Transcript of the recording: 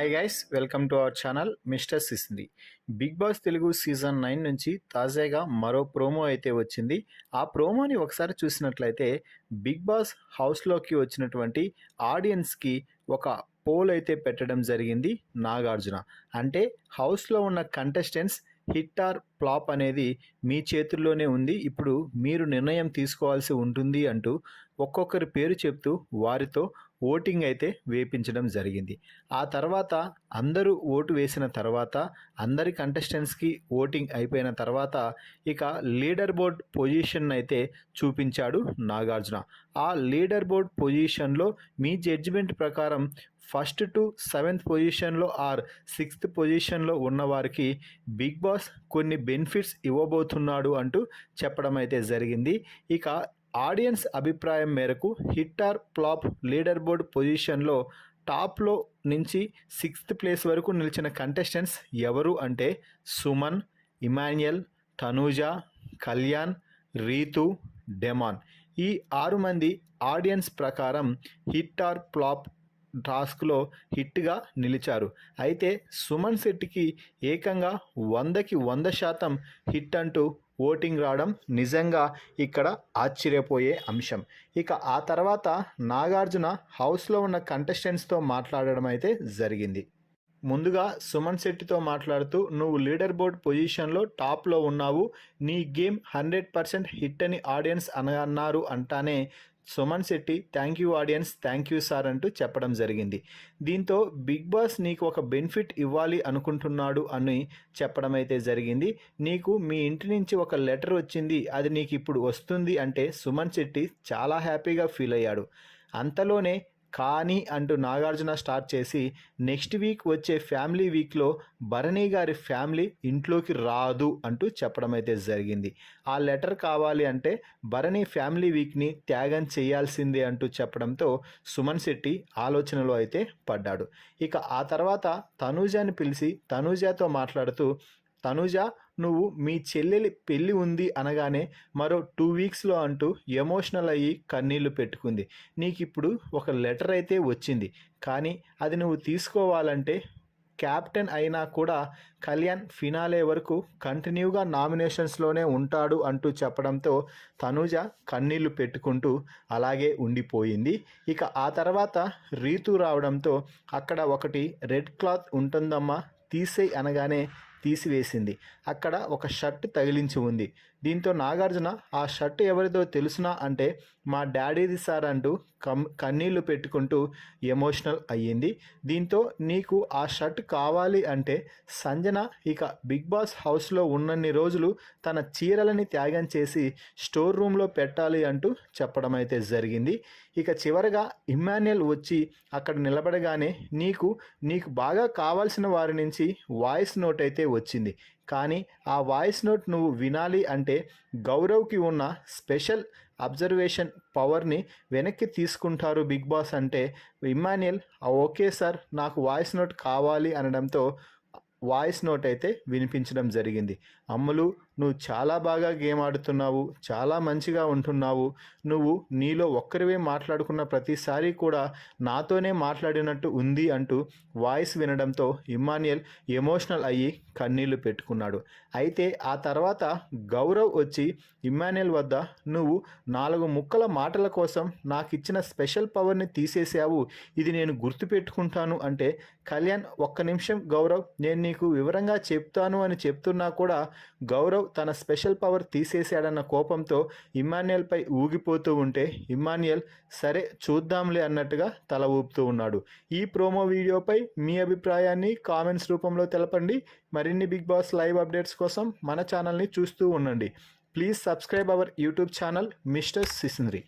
Hi guys, welcome to our channel mister సిసింది. Bigg Boss Telugu season 9 నుంచి తాజాగా మరో ప్రోమో అయితే వచ్చింది. ఆ ప్రోమోని ఒకసారి చూసినట్లయితే బిగ్ బాస్ హౌస్లోకి వచ్చినటువంటి ఆడియన్స్కి ఒక పోల్ అయితే పెట్టడం జరిగింది నాగార్జున. అంటే హౌస్లో ఉన్న కంటెస్టెంట్స్ హిట్ ఆర్ ఫ్లాప్ అనేది మీ చేతుల్లోనే ఉంది, ఇప్పుడు మీరు నిర్ణయం తీసుకోవాల్సి ఉంటుంది అంటూ ఒక్కొక్కరి పేరు చెప్తూ వారితో ఓటింగ్ అయితే వేయించడం జరిగింది. ఆ తర్వాత అందరూ ఓటు వేసిన తర్వాత అందరి కంటెస్టెంట్స్కి ఓటింగ్ అయిపోయిన తర్వాత ఇక లీడర్ బోర్డ్ పొజిషన్ అయితే చూపించాడు నాగార్జున. ఆ లీడర్ బోర్డ్ పొజిషన్లో మీ జడ్జిమెంట్ ప్రకారం ఫస్ట్ టు 7th పొజిషన్లో ఆర్ 6th పొజిషన్లో ఉన్నవారికి బిగ్ బాస్ కొన్ని బెనిఫిట్స్ ఇవ్వబోతున్నాడు అంటూ చెప్పడం అయితే జరిగింది. ఇక ఆడియన్స్ అభిప్రాయం మేరకు hit or flop leader board పొజిషన్లో టాప్లో నుంచి 6th ప్లేస్ వరకు నిలిచిన కంటెస్టెంట్స్ ఎవరు అంటే సుమన్, ఇమాన్యుయల్, తనూజ, కళ్యాణ్, రీతు, డెమాన్. ఈ 6 మంది ఆడియన్స్ ప్రకారం హిట్ ఆర్ ఫ్లాప్ టాస్క్లో హిట్గా నిలిచారు. అయితే సుమన్ శెట్టికి ఏకంగా 100కి 100% హిట్ అంటూ ఓటింగ్ రావడం నిజంగా ఇక్కడ ఆశ్చర్యపోయే అంశం. ఇక ఆ తర్వాత నాగార్జున హౌస్లో ఉన్న కంటెస్టెంట్స్తో మాట్లాడడం అయితే జరిగింది. ముందుగా సుమన్ శెట్టితో మాట్లాడుతూ, నువ్వు లీడర్ బోర్డ్ పొజిషన్లో టాప్లో ఉన్నావు, నీ గేమ్ 100% హిట్ అని ఆడియన్స్ అన్నారు అంటానే Suman Shetty thank you audience, thank you sir అంటూ చెప్పడం జరిగింది. దీంతో బిగ్ బాస్ నీకు ఒక బెనిఫిట్ ఇవ్వాలి అనుకుంటున్నాడు అని చెప్పడం అయితే జరిగింది. నీకు మీ ఇంటి నుంచి ఒక లెటర్ వచ్చింది, అది నీకు ఇప్పుడు వస్తుంది అంటే సుమన్ శెట్టి చాలా హ్యాపీగా ఫీల్ అయ్యాడు. అంతలోనే కానీ అంటూ నాగార్జున స్టార్ట్ చేసి నెక్స్ట్ వీక్ వచ్చే ఫ్యామిలీ వీక్లో భరణి గారి ఫ్యామిలీ ఇంట్లోకి రాదు అంటూ చెప్పడం అయితే జరిగింది. ఆ లెటర్ కావాలి అంటే భరణి ఫ్యామిలీ వీక్ని త్యాగం చేయాల్సిందే అంటూ చెప్పడంతో సుమన్ శెట్టి ఆలోచనలో అయితే పడ్డాడు. ఇక ఆ తర్వాత తనూజాని పిలిచి తనూజాతో మాట్లాడుతూ, తనూజ నువ్వు మీ చెల్లెలి పెళ్ళి ఉంది అనగానే మరో 2 వీక్స్లో అంటూ ఎమోషనల్ అయ్యి కన్నీళ్లు పెట్టుకుంది. నీకు ఇప్పుడు ఒక లెటర్ అయితే వచ్చింది, కానీ అది నువ్వు తీసుకోవాలంటే క్యాప్టెన్ అయినా కూడా కళ్యాణ్ ఫినాలే వరకు కంటిన్యూగా నామినేషన్స్లోనే ఉంటాడు అంటూ చెప్పడంతో తనూజ కన్నీళ్లు పెట్టుకుంటూ అలాగే ఉండిపోయింది. ఇక ఆ తర్వాత రీతు రావడంతో అక్కడ ఒకటి రెడ్ క్లాత్ ఉంటుందమ్మా తీసేయి అనగానే తీసివేసింది. అక్కడ ఒక షర్ట్ తగిలించి ఉంది. దీంతో నాగార్జున ఆ షర్ట్ ఎవరిదో తెలుసునా అంటే మా డాడీది సార్ అంటూ కన్నీళ్లు పెట్టుకుంటూ ఎమోషనల్ అయ్యింది. దీంతో నీకు ఆ షర్ట్ కావాలి అంటే సంజన ఇక బిగ్ బాస్ హౌస్లో ఉన్నన్ని రోజులు తన చీరలని త్యాగం చేసి స్టోర్ రూమ్లో పెట్టాలి అంటూ చెప్పడం అయితే జరిగింది. ఇక చివరగా ఇమాన్యుయల్ వచ్చి అక్కడ నిలబడగానే నీకు బాగా కావాల్సిన వారి నుంచి వాయిస్ నోట్ అయితే వచ్చింది, కానీ ఆ వాయిస్ నోట్ నువ్వు వినాలి అంటే గౌరవ్కి ఉన్న స్పెషల్ అబ్జర్వేషన్ పవర్ని వెనక్కి తీసుకుంటారు బిగ్ బాస్ అంటే ఇమాన్యుయల్ ఓకే సార్ నాకు వాయిస్ నోట్ కావాలి అనడంతో వాయిస్ నోట్ అయితే వినిపించడం జరిగింది. అమ్ములు నువ్వు చాలా బాగా గేమ్ ఆడుతున్నావు, చాలా మంచిగా ఉంటున్నావు, నువ్వు నీలో ఒక్కరివే మాట్లాడుకున్న ప్రతిసారి కూడా నాతోనే మాట్లాడినట్టు ఉంది అంటూ వాయిస్ వినడంతో ఇమాన్యుయల్ ఎమోషనల్ అయ్యి కన్నీళ్లు పెట్టుకున్నాడు. అయితే ఆ తర్వాత గౌరవ్ వచ్చి ఇమాన్యుయల్ వద్ద నువ్వు 4 ముక్కల మాటల కోసం నాకు ఇచ్చిన స్పెషల్ పవర్ని తీసేసావు, ఇది నేను గుర్తుపెట్టుకుంటాను అంటే కళ్యాణ్ ఒక్క నిమిషం గౌరవ్ నేను నీకు వివరంగా చెప్తాను అని చెప్తున్నా కూడా గౌరవ్ తన స్పెషల్ పవర్ తీసేశాడన్న కోపంతో ఇమాన్యుయల్పై ఊగిపోతూ ఉంటే ఇమాన్యుయల్ సరే చూద్దాంలే అన్నట్టుగా తల ఊపుతూ ఉన్నాడు. ఈ ప్రోమో వీడియోపై మీ అభిప్రాయాన్ని కామెంట్స్ రూపంలో తెలపండి. మరిన్ని బిగ్ బాస్ లైవ్ అప్డేట్స్ కోసం మన ఛానల్ని చూస్తూ ఉండండి. Please subscribe our YouTube channel mister సిసింద్రి.